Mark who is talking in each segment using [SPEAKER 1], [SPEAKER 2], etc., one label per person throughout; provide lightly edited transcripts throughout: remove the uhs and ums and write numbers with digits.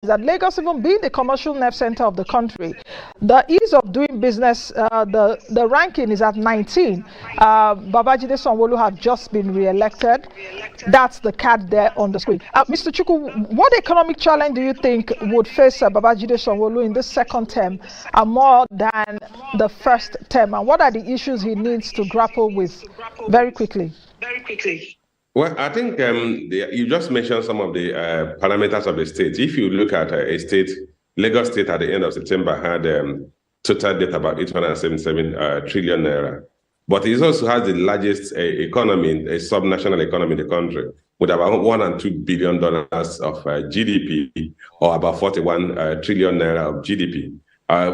[SPEAKER 1] that Lagos, even being the commercial nerve center of the country, the ease of doing business, the ranking is at 19. Babajide Sanwo-Olu have just been re-elected. That's the card there on the screen. Mr. Chukwu, what economic challenge do you think would face Babajide Sanwo-Olu in this second term more than the first term? And what are the issues he needs to grapple with very quickly?
[SPEAKER 2] Well, I think you just mentioned some of the parameters of the state. If you look at a state, Lagos State at the end of September had total debt about 877 trillion naira. But it also has the largest economy, a subnational economy in the country, with about $1 and $2 billion of GDP, or about 41 trillion naira of GDP.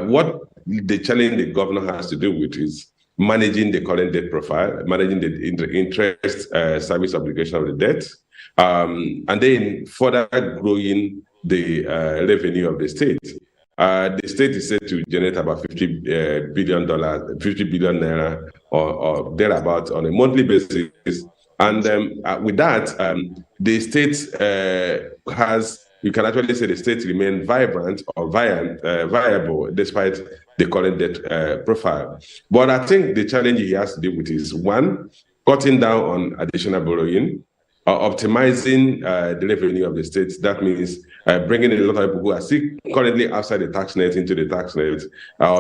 [SPEAKER 2] What the challenge the governor has to do with is managing the current debt profile, managing the interest service obligation of the debt, and then further growing the revenue of the state. The state is said to generate about $50 billion naira or thereabout on a monthly basis. And with that, the state you can actually say the state remains vibrant or viable despite the current debt profile. But I think the challenge he has to deal with is, one, cutting down on additional borrowing, optimizing the revenue of the state. That means bringing in a lot of people who are still currently outside the tax net into the tax net,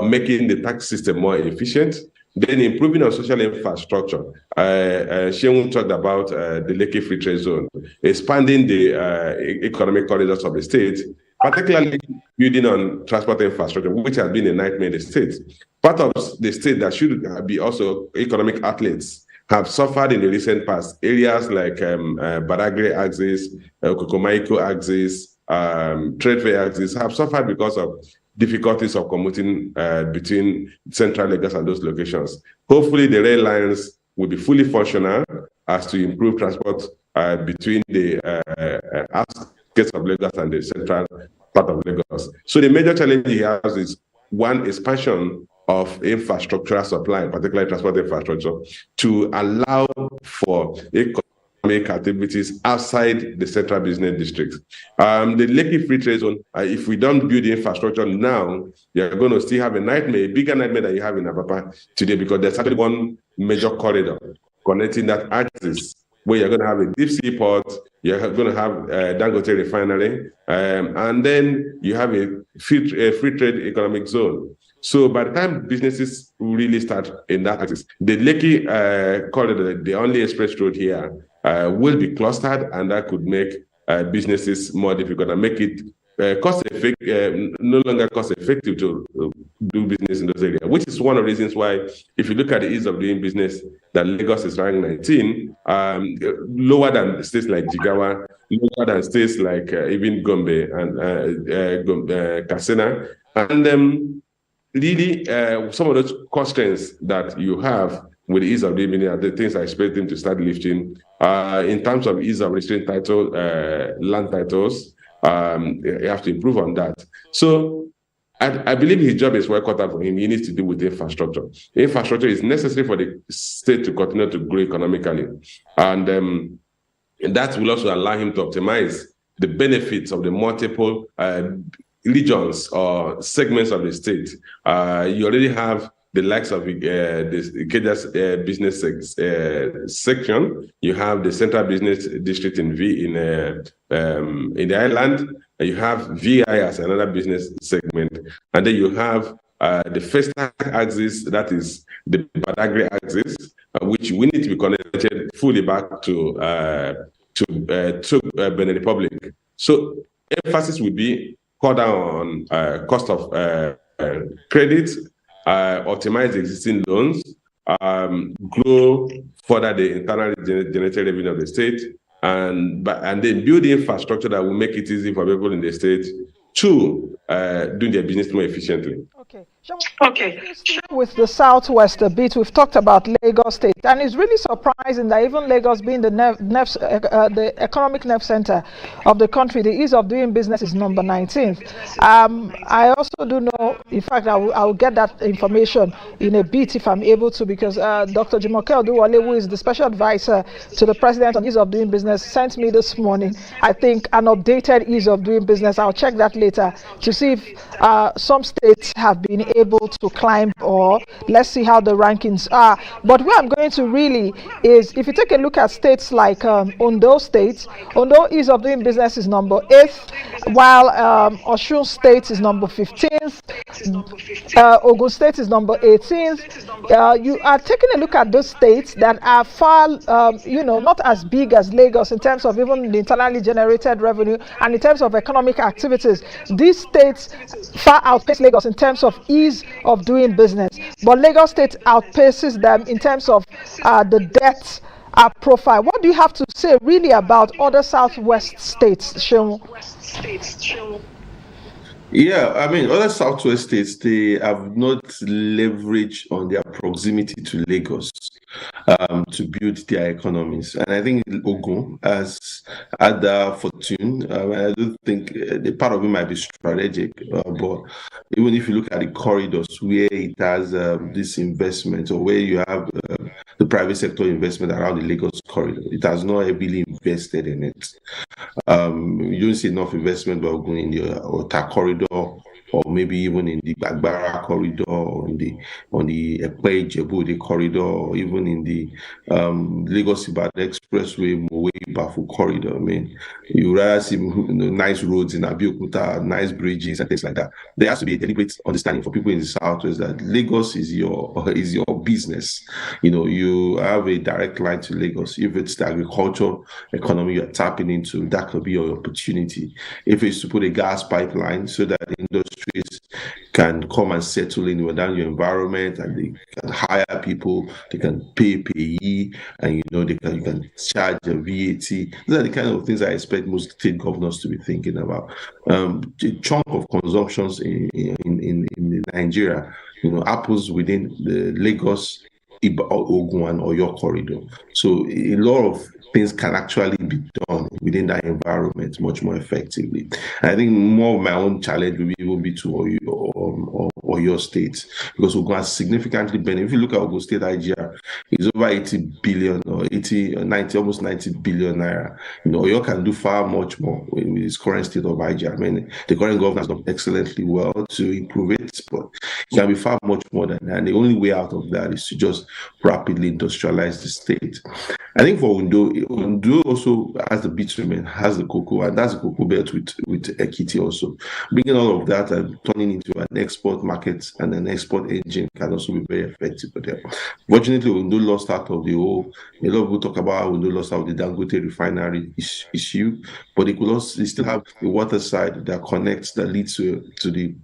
[SPEAKER 2] making the tax system more efficient, then improving on social infrastructure. Sheung talked about the Lekki Free Trade Zone, expanding the economic corridors of the state, particularly building on transport infrastructure, which has been a nightmare in the state. Part of the state that should be also economic outlets have suffered in the recent past. Areas like Badagry axis, Kokomaiko axis, Trade Fair axis have suffered because of difficulties of commuting between central Lagos and those locations. Hopefully, the rail lines will be fully functional as to improve transport between the outskirts of Lagos and the central part of Lagos. So the major challenge he has is, one, expansion of infrastructural supply, particularly transport infrastructure, to allow for economic activities outside the central business district. The Lekki Free Trade Zone, if we don't build the infrastructure now, you're going to still have a nightmare, a bigger nightmare than you have in Apapa today, because there's actually one major corridor connecting that axis, where you're going to have a deep sea port, you're going to have Dangote refinery, and then you have a free trade economic zone. So by the time businesses really start in that axis, the Lekki corridor, the only express road here, will be clustered, and that could make businesses more difficult and make it no longer cost effective to do business in those areas, which is one of the reasons why, if you look at the ease of doing business, that Lagos is ranked 19, lower than states like Jigawa, lower than states like even Gombe and Katsina, and really some of those constraints that you have with the ease of doing business are the things I expect them to start lifting. In terms of ease of registering title, land titles, you have to improve on that. So I believe his job is well cut out for him. He needs to deal with the infrastructure. Infrastructure is necessary for the state to continue to grow economically. And that will also allow him to optimize the benefits of the multiple regions or segments of the state. You already have the likes of the Ikeja's business section. You have the central business district in the island. You have VI as another business segment, and then you have the first axis, that is the Badagry axis, which we need to be connected fully back to Benin Republic. So emphasis will be cut down on cost of credit, optimize existing loans, grow further the internally generated revenue of the state, and then build the infrastructure that will make it easy for people in the state to do their business more efficiently.
[SPEAKER 1] Okay. Stay with the Southwest a bit. We've talked about Lagos State, and it's really surprising that even Lagos being the economic nerve center of the country, the ease of doing business is number 19th. I also do know, in fact, I will get that information in a bit if I'm able to, because Dr. Jumoke Oduwole, who is the special advisor to the president on ease of doing business, sent me this morning, I think, an updated ease of doing business. I'll check that later to see if some states have been able to climb, or let's see how the rankings are. But where I'm going to really is, if you take a look at states like Ondo State, Ondo ease of doing business is number 8th, while Osun State is number 15th, Ogun State is number 18th. You are taking a look at those states that are far, not as big as Lagos in terms of even the internally generated revenue and in terms of economic activities. These states far outpace Lagos in terms of ease of doing business, but Lagos State outpaces them in terms of the debt profile. What do you have to say really about other Southwest states, Shehu?
[SPEAKER 3] Yeah, I mean, other Southwest states, they have not leveraged on their proximity to Lagos to build their economies. And I think Ogun has had that fortune. I do think the part of it might be strategic, but even if you look at the corridors where it has this investment, or where you have the private sector investment around the Lagos corridor, it has not heavily invested in it. You don't see enough investment by Ogun in the Ota corridor, or maybe even in the Bagbara corridor, or on the Ekpe-Ijebu corridor, or even in the Lagos-Ibadan Expressway, Mowe-Bafu corridor. I mean, you rather see nice roads in Abeokuta, nice bridges and things like that. There has to be a deliberate understanding for people in the Southwest that Lagos is your business. You have a direct line to Lagos. If it's the agriculture economy you're tapping into, that could be your opportunity. If it's to put a gas pipeline so that industries can come and settle in within your environment, and they can hire people, they can pay payee, and you can charge a VAT. These are the kind of things I expect most state governors to be thinking about. The chunk of consumptions in Nigeria, happens within the Lagos, Ogun, or your corridor. So a lot of things can actually be done within that environment much more effectively. And I think more of my own challenge will be to your state, because Ogun has significantly benefited. If you look at Ogun State IGR, it's over 80 billion or 80 or 90, almost 90 billion naira. Oyo can do far much more with its current state of IGR. I mean, the current government has done excellently well to improve it, but it can be far much more than that. And the only way out of that is to just rapidly industrialize the state. I think for Ondo also has the bitumen, has the cocoa, and that's the cocoa belt with Ekiti also. Bringing all of that and turning into an export market and an export engine can also be very effective for them. Fortunately, Ondo lost out of the whole. A lot of people talk about how Ondo lost out of the Dangote refinery issue, but they still have the water side that leads to the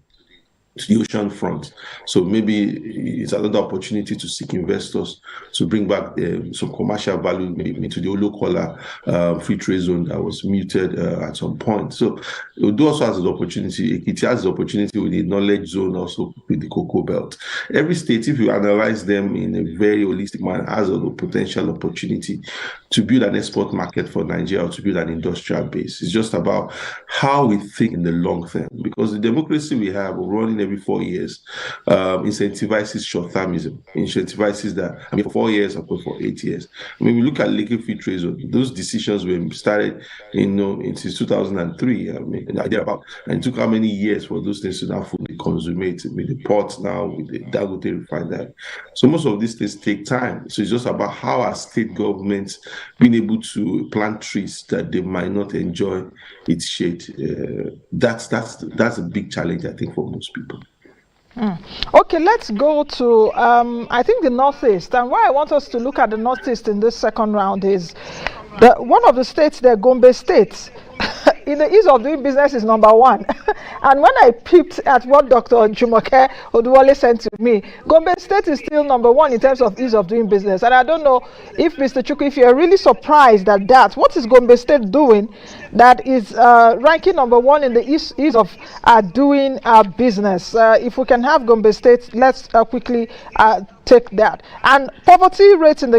[SPEAKER 3] ocean front. So maybe it's another opportunity to seek investors to bring back some commercial value maybe to the local free trade zone that was muted at some point. So Odo also has an opportunity. It has the opportunity with the knowledge zone, also with the cocoa belt. Every state, if you analyze them in a very holistic manner, has a potential opportunity to build an export market for Nigeria, or to build an industrial base. It's just about how we think in the long term, because the democracy we have running every 4 years incentivizes short-termism, incentivizes that for 4 years or for 8 years. When we look at legal free trade zone, those decisions were started since 2003. And it took how many years for those things to now fully consummate with the ports now, with the Dangote refinery. So most of these things take time. So it's just about how our state governments being able to plant trees that they might not enjoy its shade. That's a big challenge, I think, for most people.
[SPEAKER 1] Okay, let's go to I think the Northeast. And why I want us to look at the Northeast in this second round is one of the states, the Gombe State, in the ease of doing business is number 1. And when I peeped at what Dr. Jumoke Oduwole sent to me, Gombe State is still number 1 in terms of ease of doing business. And I don't know if Mr. Chukwu, if you're really surprised at that, what is Gombe State doing that is ranking number one in the ease of doing business. If we can have Gombe State, let's quickly take that. And poverty rate in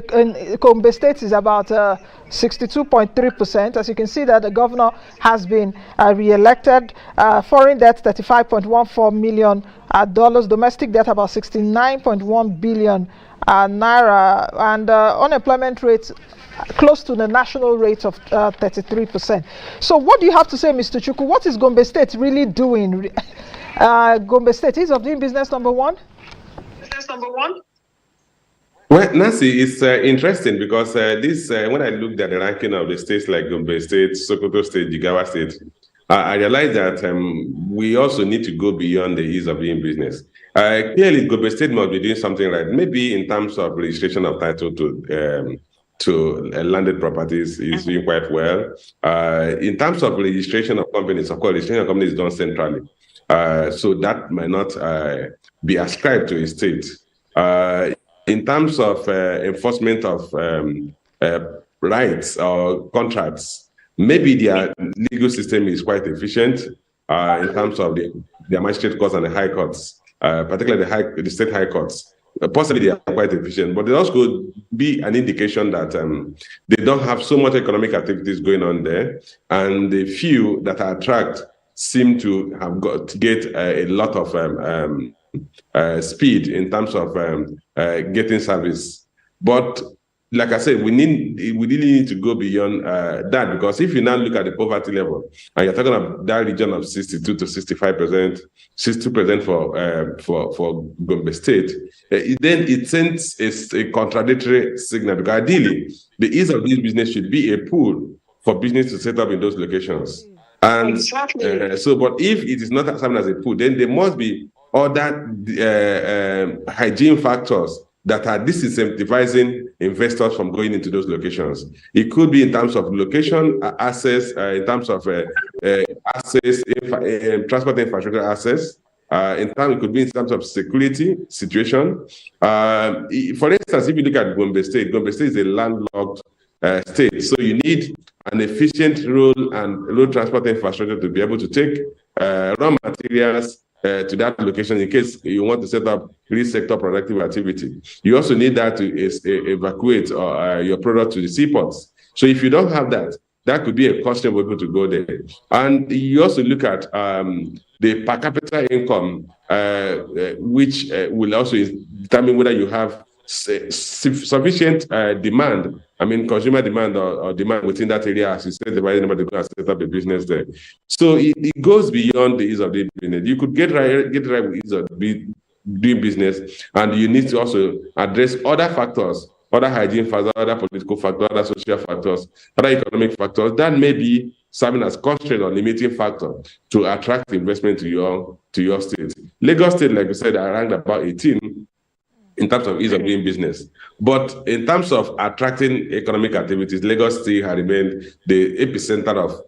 [SPEAKER 1] Gombe State is about 62.3%. As you can see, that the governor has been re-elected. Foreign debt $35.14 million, domestic debt about 69.1 billion naira, and unemployment rate close to the national rate of 33%. So what do you have to say, Mr. Chukwu? What is Gombe State really doing? Gombe State is of doing business number one? Business number one?
[SPEAKER 2] Well, Nancy, it's interesting because when I looked at the ranking of the states like Gombe State, Sokoto State, Jigawa State, I realized that we also need to go beyond the ease of doing business. Clearly, Gombe State must be doing something right. Maybe in terms of registration of title to landed properties is doing quite well. In terms of registration of companies, of course, registration of companies is done centrally. So that might not be ascribed to a state. In terms of enforcement of rights or contracts, maybe their legal system is quite efficient in terms of the magistrate courts and the high courts, particularly the state high courts. Possibly they are quite efficient, but there also could be an indication that they don't have so much economic activities going on there, and the few that are attract seem to have get a lot of speed in terms of getting service. But like I said, we really need to go beyond that, because if you now look at the poverty level, and you're talking about that region of 62 to 65%, 62% for Gombe State, then it sends a contradictory signal, because ideally, the ease of this business should be a pool for business to set up in those locations. And exactly. But if it is not something as a pool, then there must be other hygiene factors that are disincentivizing investors from going into those locations. It could be in terms of location access, in terms of access, transport infrastructure access. It could be in terms of security situation. For instance, if you look at Gombe State is a landlocked state, so you need an efficient road transport infrastructure to be able to take raw materials to that location in case you want to set up real sector productive activity. You also need that to evacuate your product to the seaports. So if you don't have that, that could be a caution for people to go there. And you also look at the per capita income, which will also determine whether you have sufficient demand, consumer demand or demand within that area, as you said, the anybody to go and set up a business there. So it goes beyond the ease of doing business. You could get right with ease of doing business, and you need to also address other factors, other hygiene factors, other political factors, other social factors, other economic factors that may be serving as constraint or limiting factor to attract investment to your state. Lagos State, like you said, are ranked about 18 in terms of ease of doing business. But in terms of attracting economic activities, Lagos still has remained the epicenter of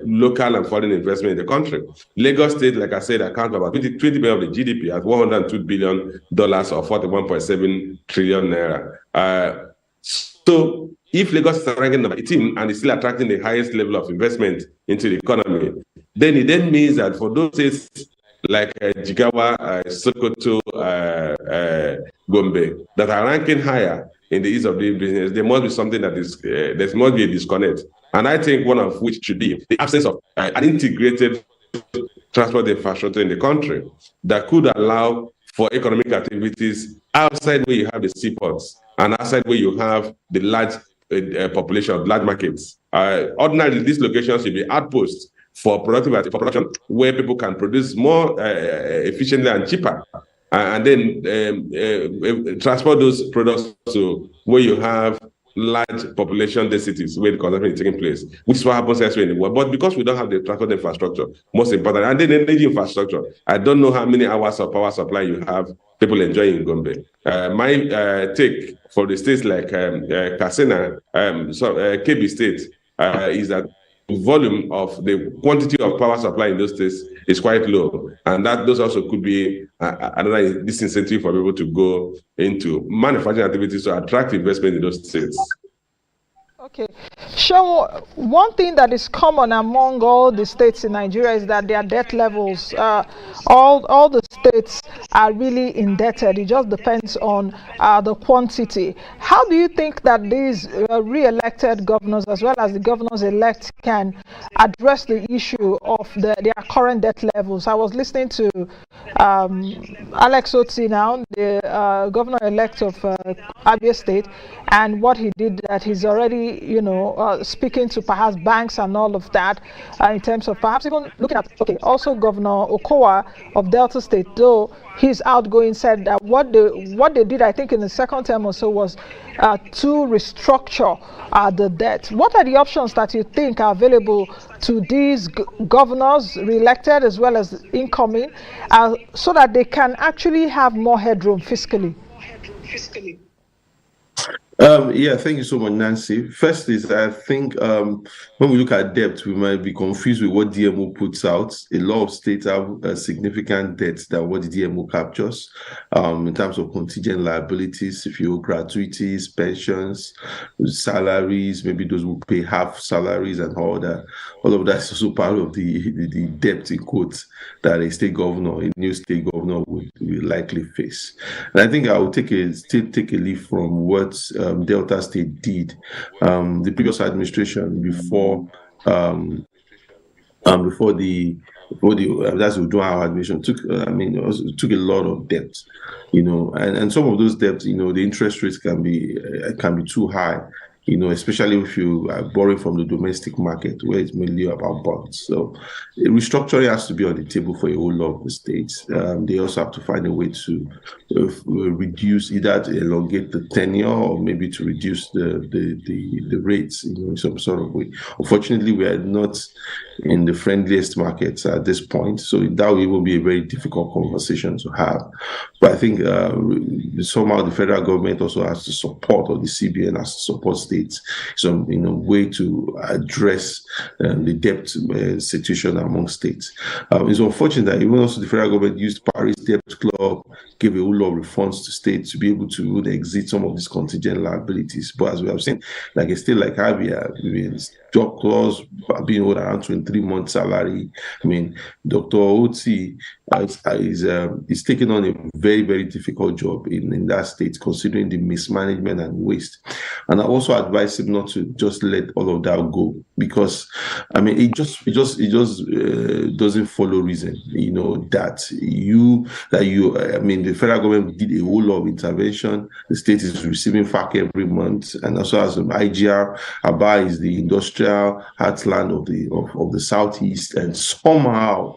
[SPEAKER 2] local and foreign investment in the country. Lagos State, like I said, accounts for about 20% of the GDP at $102 billion or 41.7 trillion naira. So if Lagos is ranking number 18 and is still attracting the highest level of investment into the economy, then it means that for those states like Jigawa, Sokoto, Gombe, that are ranking higher in the ease of doing business, there must be something that is, there must be a disconnect. And I think one of which should be the absence of an integrated transport infrastructure in the country that could allow for economic activities outside where you have the seaports and outside where you have the large population, large markets. Ordinarily, these locations should be outposts for production where people can produce more efficiently and cheaper, and then transport those products to where you have large population densities where the consumption is taking place, which is what happens elsewhere in the world. But because we don't have the transport infrastructure, most important, and then energy infrastructure, I don't know how many hours of power supply you have people enjoying in Gombe. My take for the states like Katsina, Kebbi State, is that volume of the quantity of power supply in those states is quite low, and that those also could be another disincentive for people to go into manufacturing activities to attract investment in those states.
[SPEAKER 1] Okay. So one thing that is common among all the states in Nigeria is that their debt levels, all the states are really indebted. It just depends on the quantity. How do you think that these re-elected governors, as well as the governors-elect, can address the issue of their current debt levels? I was listening to Alex Oti now, the governor-elect of Abia State, and what he did, that he's already, speaking to perhaps banks and all of that, in terms of perhaps even looking at, also Governor Okowa of Delta State, though his outgoing said that what they did, I think in the second term or so, was to restructure the debt. What are the options that you think are available to these governors, re-elected as well as incoming, so that they can actually have more headroom fiscally?
[SPEAKER 3] Yeah, thank you so much, Nancy. First is, I think when we look at debt, we might be confused with what DMO puts out. A lot of states have a significant debt than what the DMO captures in terms of contingent liabilities, if you gratuities, pensions, salaries, maybe those who pay half salaries and all that. All of that is also part of the debt, in quotes, that a state governor, a new state governor will likely face. And I think I will take a leaf from what Delta State did. The previous administration before that's our admission took took a lot of debt, and some of those debts, the interest rates can be too high, especially if you are borrowing from the domestic market where it's mainly about bonds. So restructuring has to be on the table for a whole lot of the states. They also have to find a way to reduce, either to elongate the tenure or maybe to reduce the rates in some sort of way. Unfortunately, we are not in the friendliest markets at this point, so that will be a very difficult conversation to have. But I think somehow the federal government also has to support, or the CBN has to support states some way to address the debt situation among states. It's unfortunate that even also the federal government used Paris Debt Club, gave a whole lot of refunds to states to be able to exit some of these contingent liabilities. But as we have seen, like a state like Abia, job clause being owed around 23 months salary. Dr. Oti is taking on a very, very difficult job in that state, considering the mismanagement and waste. And I also advise him not to just let all of that go, because it just doesn't follow reason. The federal government did a whole lot of intervention. The state is receiving FAC every month, and also as IGR, Aba is the industrial heartland of the southeast, and somehow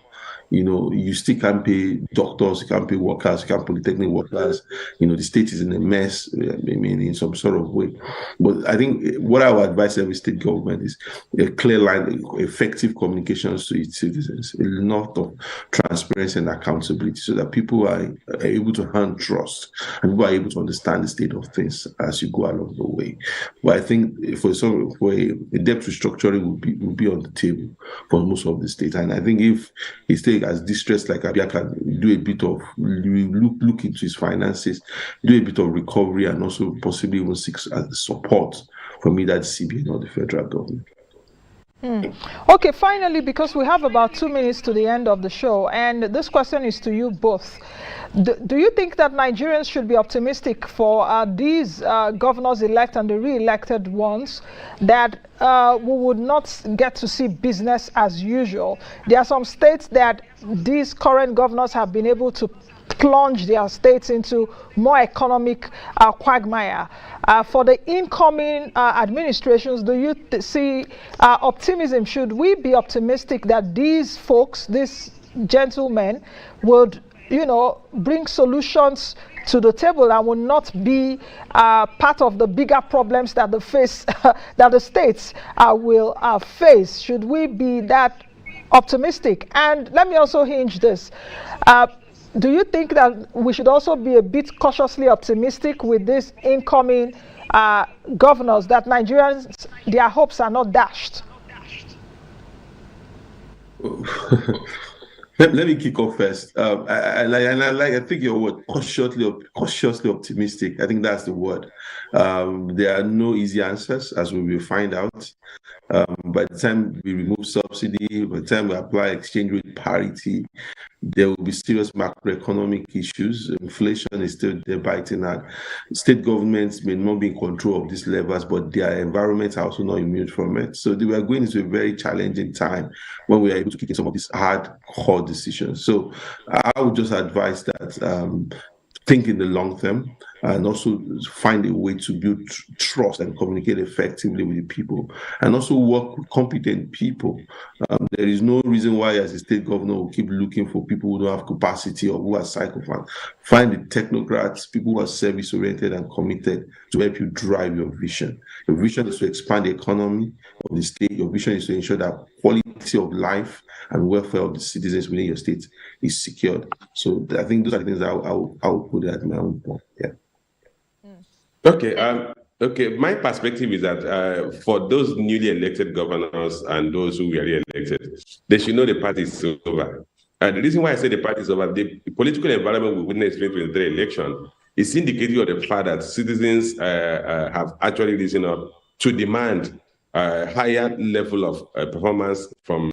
[SPEAKER 3] you still can't pay doctors, you can't pay workers, you can't polytechnic workers. The state is in a mess, in some sort of way. But I think what I would advise every state government is a clear line, effective communications to its citizens, a lot of transparency and accountability, so that people are able to earn trust and people are able to understand the state of things as you go along the way. But I think for a debt restructuring will be on the table for most of the states. And I think if a state as distressed like Abia can do a bit of look into his finances, do a bit of recovery, and also possibly even seek support from either the CBN or the federal government.
[SPEAKER 1] Okay, finally, because we have about 2 minutes to the end of the show, and this question is to you both. Do you think that Nigerians should be optimistic for these governors-elect and the re-elected ones, that we would not get to see business as usual? There are some states that these current governors have been able to plunge their states into more economic quagmire. For the incoming administrations, do you see optimism? Should we be optimistic that these folks, these gentlemen, would bring solutions to the table and will not be part of the bigger problems that the states will face? Should we be that optimistic? And let me also hinge this. Do you think that we should also be a bit cautiously optimistic with these incoming governors, that Nigerians, their hopes are not dashed?
[SPEAKER 3] Let me kick off first. I think your word cautiously optimistic. I think that's the word. There are no easy answers, as we will find out. By the time we remove subsidy, by the time we apply exchange rate parity, there will be serious macroeconomic issues. Inflation is still there biting at. State governments may not be in control of these levels, but their environments are also not immune from it. So we are going into a very challenging time when we are able to kick in some of these hard decisions. So I would just advise that think in the long term and also find a way to build trust and communicate effectively with the people, and also work with competent people. There is no reason why, as a state governor, will keep looking for people who don't have capacity or who are psychopaths. Find the technocrats, people who are service-oriented and committed to help you drive your vision. Your vision is to expand the economy of the state. Your vision is to ensure that quality of life and welfare of the citizens within your state is secured. So I think those are the things I will put at my own point. Yeah.
[SPEAKER 2] Okay. My perspective is that for those newly elected governors and those who were re-elected, they should know the party is over. The reason why I say the party is over, the political environment we witnessed in the 2023 election is indicative of the fact that citizens have actually risen up to demand a higher level of performance from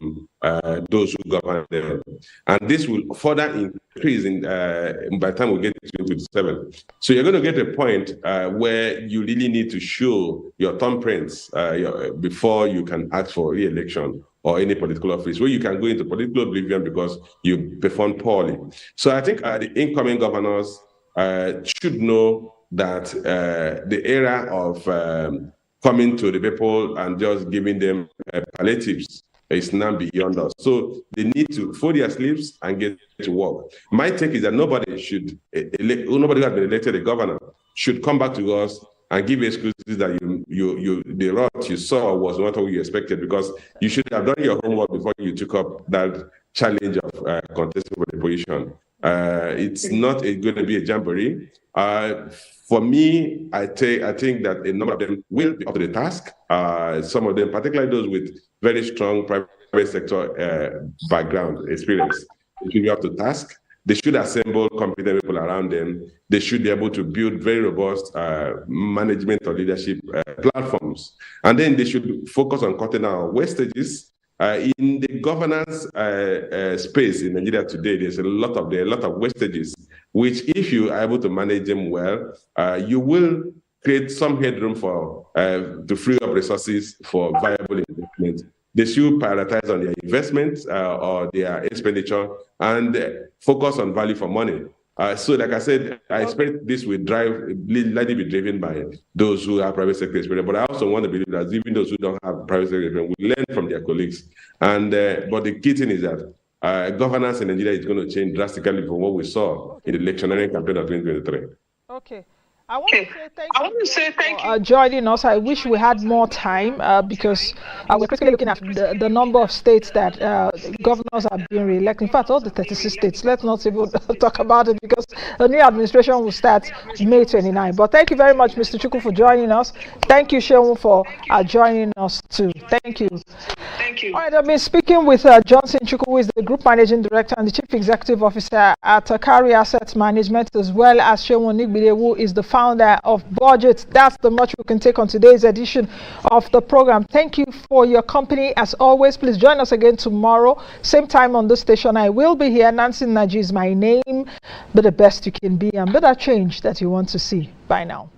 [SPEAKER 2] those who govern them. And this will further increase by the time we get to 2027. So you're going to get a point where you really need to show your thumbprints before you can ask for re-election or any political office, where you can go into political oblivion because you performed poorly. So I think the incoming governors should know that the era of coming to the people and just giving them palliatives is now beyond us. So they need to fold their sleeves and get to work. My take is that nobody who has been elected a governor should come back to us and give excuses that the rot you saw was not what you expected, because you should have done your homework before you took up that challenge of contesting for the position. It's not going to be a jamboree. For me, I think that a number of them will be up to the task. Some of them, particularly those with very strong private sector background experience, they should be up to task. They should assemble competent people around them. They should be able to build very robust management or leadership platforms. And then they should focus on cutting out wastages. In the governance space in Nigeria today, there's a lot of wastages, which if you are able to manage them well, you will create some headroom to free up resources for viable investment. They should prioritize on their investments or their expenditure and focus on value for money. So like I said, I expect this will likely be driven by those who have private sector experience. But I also want to believe that even those who don't have private sector experience will learn from their colleagues. And but the key thing is that governance in Nigeria is going to change drastically from what we saw in the electioneering campaign of 2023.
[SPEAKER 1] Okay. I want to say thank you for joining us. I wish we had more time because we're critically looking at the number of states that governors are being re-elected. In fact, all the 36 states. Let's not even talk about it because the new administration will start May 29. But thank you very much, Mr. Chukwu, for joining us. Thank you, Shehu, for joining us too. Thank you. Thank you. All right, I've been speaking with Johnson Chukwu, who is the Group Managing Director and the Chief Executive Officer at Akari Asset Management, as well as Shehu Nigbide, who is the founder of Budget. That's the much we can take on today's edition of the program. Thank you for your company. As always, please join us again tomorrow, same time on this station. I will be here. Nancy Naji is my name. Be the best you can be and be that change that you want to see. Bye now.